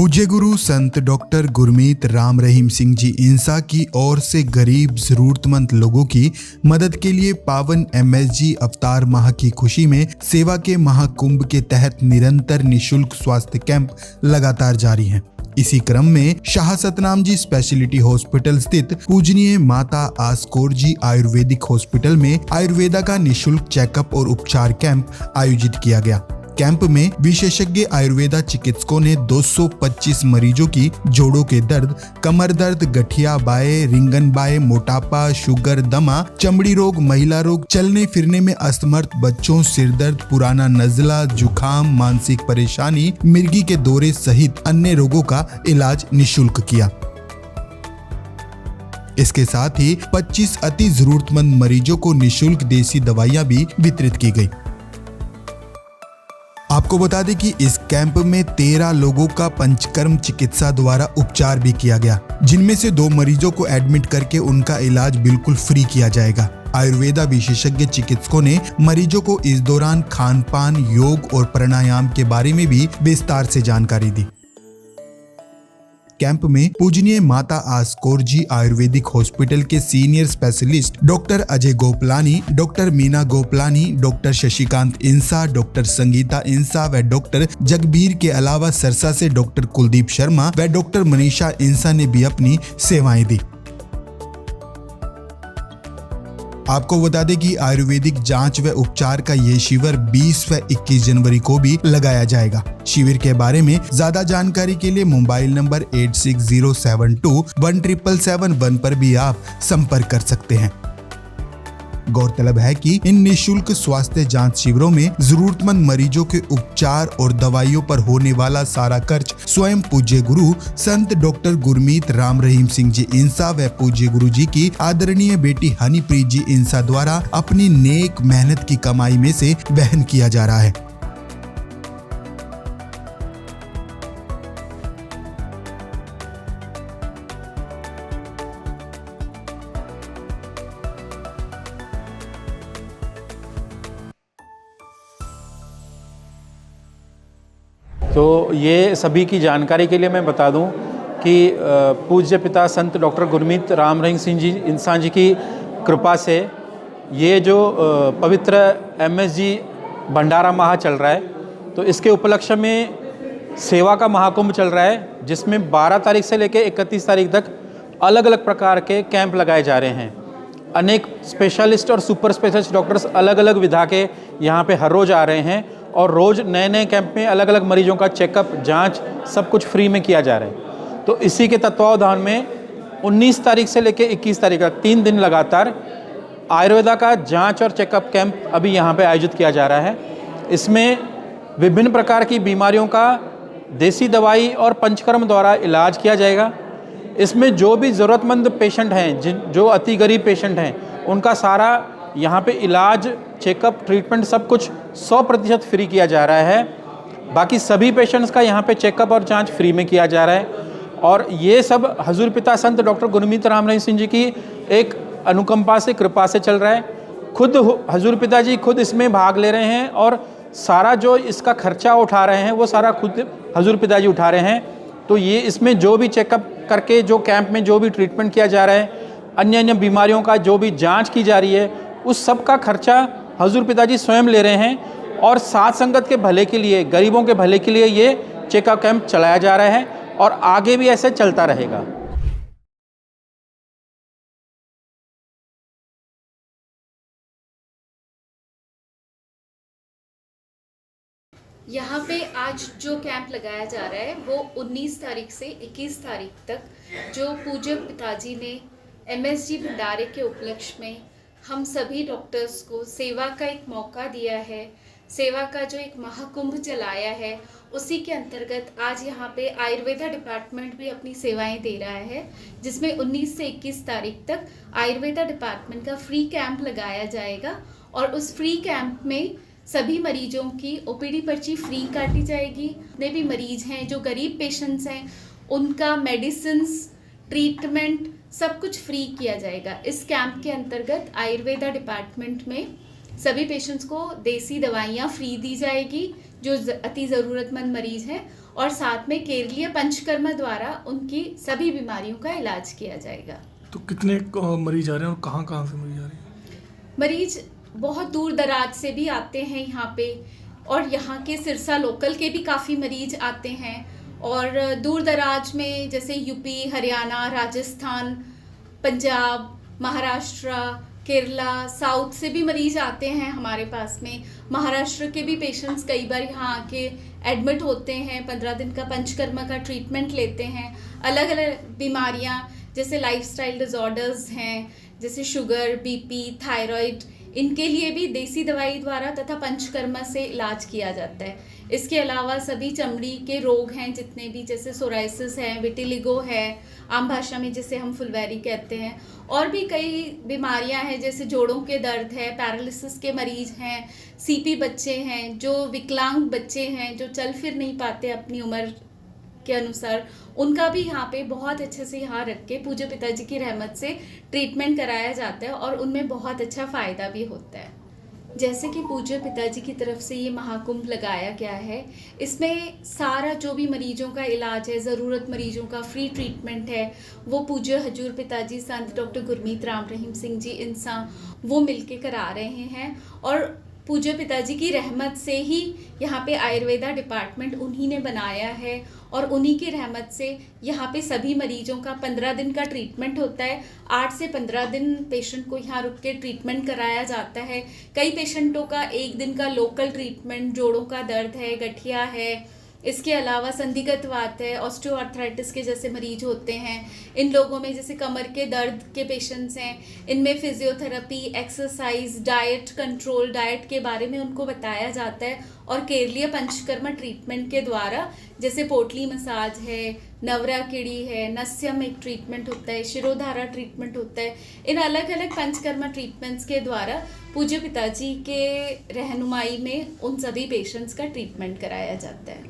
पूज्य गुरु संत डॉक्टर गुरमीत राम रहीम सिंह जी इंसा की ओर से गरीब जरूरतमंद लोगों की मदद के लिए पावन एमएसजी अवतार माह की खुशी में सेवा के महाकुंभ के तहत निरंतर निशुल्क स्वास्थ्य कैंप लगातार जारी हैं। इसी क्रम में शाह सतनाम जी स्पेशलिटी हॉस्पिटल स्थित पूजनीय माता आसकौर जी आयुर्वेदिक हॉस्पिटल में आयुर्वेदा का निशुल्क चेकअप और उपचार कैंप आयोजित किया गया। कैंप में विशेषज्ञ आयुर्वेदा चिकित्सकों ने 225 मरीजों की जोड़ों के दर्द, कमर दर्द, गठिया बाय, रिंगन बाय, मोटापा, शुगर, दमा, चमड़ी रोग, महिला रोग, चलने फिरने में असमर्थ बच्चों, सिर दर्द, पुराना नजला, जुखाम, मानसिक परेशानी, मिर्गी के दौरे सहित अन्य रोगों का इलाज निशुल्क किया। इसके साथ ही 25 अति जरूरतमंद मरीजों को निशुल्क देसी दवाइयां भी वितरित की गई। आपको बता दें कि इस कैंप में 13 लोगों का पंचकर्म चिकित्सा द्वारा उपचार भी किया गया, जिनमें से 2 मरीजों को एडमिट करके उनका इलाज बिल्कुल फ्री किया जाएगा। आयुर्वेदा विशेषज्ञ चिकित्सकों ने मरीजों को इस दौरान खान पान, योग और प्राणायाम के बारे में भी विस्तार से जानकारी दी। कैंप में पूजनीय माता आसकौर जी आयुर्वेदिक हॉस्पिटल के senior specialist doctor Ajay Goplani, doctor Meena Goplani, doctor Shashikant Insa, doctor Sangeeta Insa व डॉक्टर जगबीर के अलावा सरसा से डॉक्टर कुलदीप शर्मा व डॉक्टर मनीषा इंसा ने भी अपनी सेवाएं दी। आपको बता दें कि आयुर्वेदिक जांच व उपचार का ये शिविर 20 व 21 जनवरी को भी लगाया जाएगा। शिविर के बारे में ज्यादा जानकारी के लिए मोबाइल नंबर 8607217771 पर भी आप संपर्क कर सकते हैं। गौरतलब है कि इन निशुल्क स्वास्थ्य जांच शिविरों में जरूरतमंद मरीजों के उपचार और दवाइयों पर होने वाला सारा खर्च स्वयं पूज्य गुरु संत डॉक्टर गुरमीत राम रहीम सिंह जी इंसा व पूज्य गुरु जी की आदरणीय बेटी हनीप्रीत जी इंसा द्वारा अपनी नेक मेहनत की कमाई में से वहन किया जा रहा है। तो ये सभी की जानकारी के लिए मैं बता दूं कि पूज्य पिता संत डॉक्टर गुरमीत राम रहीम सिंह जी इंसान जी की कृपा से ये जो पवित्र एमएसजी भंडारा माह चल रहा है, तो इसके उपलक्ष्य में सेवा का महाकुंभ चल रहा है, जिसमें 12 तारीख से लेकर 31 तारीख तक अलग अलग प्रकार के कैंप लगाए जा रहे हैं। अनेक स्पेशलिस्ट और सुपर स्पेशलिस्ट डॉक्टर्स अलग अलग विधा के यहाँ पे हर रोज़ आ रहे हैं और रोज़ नए नए कैंप में अलग अलग मरीजों का चेकअप, जांच सब कुछ फ्री में किया जा रहा है। तो इसी के तत्वावधान में 19 तारीख से लेकर 21 तारीख तक 3 दिन लगातार आयुर्वेदा का जांच और चेकअप कैंप अभी यहाँ पे आयोजित किया जा रहा है। इसमें विभिन्न प्रकार की बीमारियों का देसी दवाई और पंचकर्म द्वारा इलाज किया जाएगा। इसमें जो भी ज़रूरतमंद पेशेंट हैं, जो अति गरीब पेशेंट हैं, उनका सारा यहाँ पे इलाज, चेकअप, ट्रीटमेंट सब कुछ 100% फ्री किया जा रहा है। बाकी सभी पेशेंट्स का यहाँ पे चेकअप और जांच फ्री में किया जा रहा है। और ये सब हजूर पिता संत डॉक्टर गुरमीत राम रहीम सिंह जी की एक अनुकंपा से, कृपा से चल रहा है। खुद हजूर पिता जी खुद इसमें भाग ले रहे हैं और सारा जो इसका खर्चा उठा रहे हैं वो सारा खुद हजूर पिता जी उठा रहे हैं। तो ये इसमें जो भी चेकअप करके, जो कैंप में जो भी ट्रीटमेंट किया जा रहा है, अन्य अन्य बीमारियों का जो भी जांच की जा रही है, उस सब का खर्चा हजूर पिताजी स्वयं ले रहे हैं। और साथ संगत के भले के लिए, गरीबों के भले के लिए ये चेकअप कैंप चलाया जा रहा है और आगे भी ऐसे चलता रहेगा। यहाँ पे आज जो कैंप लगाया जा रहा है वो 19 तारीख से 21 तारीख तक, जो पूज्य पिताजी ने एमएसजी भंडारे के उपलक्ष्य में हम सभी डॉक्टर्स को सेवा का एक मौका दिया है, सेवा का जो एक महाकुंभ चलाया है, उसी के अंतर्गत आज यहाँ पे आयुर्वेदा डिपार्टमेंट भी अपनी सेवाएं दे रहा है, जिसमें 19 से 21 तारीख तक आयुर्वेदा डिपार्टमेंट का फ्री कैंप लगाया जाएगा। और उस फ्री कैंप में सभी मरीजों की ओपीडी पर्ची फ्री काटी जाएगी। जितने भी मरीज हैं, जो गरीब पेशेंट्स हैं, उनका मेडिसिन्स, ट्रीटमेंट सब कुछ फ्री किया जाएगा। इस कैंप के अंतर्गत आयुर्वेदा डिपार्टमेंट में सभी पेशेंट्स को देसी दवाइयाँ फ्री दी जाएगी जो अति ज़रूरतमंद मरीज हैं, और साथ में केरलीय पंचकर्मा द्वारा उनकी सभी बीमारियों का इलाज किया जाएगा। तो कितने मरीज आ रहे हैं और कहाँ कहाँ से मरीज आ रहे हैं? मरीज बहुत दूर दराज से भी आते हैं यहाँ पे, और यहाँ के सिरसा लोकल के भी काफ़ी मरीज आते हैं, और दूर दराज में जैसे यूपी, हरियाणा, राजस्थान, पंजाब, महाराष्ट्र, केरला, साउथ से भी मरीज आते हैं हमारे पास में। महाराष्ट्र के भी पेशेंट्स कई बार यहाँ आके एडमिट होते हैं, 15 दिन का पंचकर्मा का ट्रीटमेंट लेते हैं। अलग अलग बीमारियाँ जैसे लाइफस्टाइल डिसऑर्डर्स हैं, जैसे शुगर, बीपी, थायराइड, इनके लिए भी देसी दवाई द्वारा तथा पंचकर्मा से इलाज किया जाता है। इसके अलावा सभी चमड़ी के रोग हैं जितने भी, जैसे सोराइसिस है, विटिलिगो है, आम भाषा में जिसे हम फुलवैरी कहते हैं, और भी कई बीमारियां हैं जैसे जोड़ों के दर्द है, पैरालिसिस के मरीज हैं, सीपी बच्चे हैं, जो विकलांग बच्चे हैं जो चल फिर नहीं पाते अपनी उम्र के अनुसार, उनका भी यहाँ पे बहुत अच्छे से यहाँ रख के पूज्य पिताजी की रहमत से ट्रीटमेंट कराया जाता है और उनमें बहुत अच्छा फ़ायदा भी होता है। जैसे कि पूज्य पिताजी की तरफ से ये महाकुंभ लगाया गया है, इसमें सारा जो भी मरीजों का इलाज है, ज़रूरत मरीजों का फ्री ट्रीटमेंट है, वो पूज्य हजूर पिताजी संत डॉक्टर गुरमीत राम रहीम सिंह जी इंसान वो मिलके करा रहे हैं। और पूज्य पिताजी की रहमत से ही यहाँ पे आयुर्वेदा डिपार्टमेंट उन्हीं ने बनाया है, और उन्हीं की रहमत से यहाँ पे सभी मरीजों का 15 दिन का ट्रीटमेंट होता है। 8 से 15 दिन पेशेंट को यहाँ रुक के ट्रीटमेंट कराया जाता है। कई पेशेंटों का 1 दिन का लोकल ट्रीटमेंट, जोड़ों का दर्द है, गठिया है, इसके अलावा संधिगत वात है, ऑस्टियोआर्थराइटिस के जैसे मरीज होते हैं। इन लोगों में जैसे कमर के दर्द के पेशेंट्स हैं, इनमें physiotherapy, exercise, diet control, diet के बारे में उनको बताया जाता है। और केरलीय पंचकर्मा ट्रीटमेंट के द्वारा जैसे पोटली मसाज है, नवरा कीड़ी है, नस्यम एक ट्रीटमेंट होता है, शिरोधारा ट्रीटमेंट होता है। इन अलग अलग पंचकर्मा ट्रीटमेंट्स के द्वारा पूज्य पिताजी के रहनुमाई में उन सभी पेशेंट्स का ट्रीटमेंट कराया जाता है।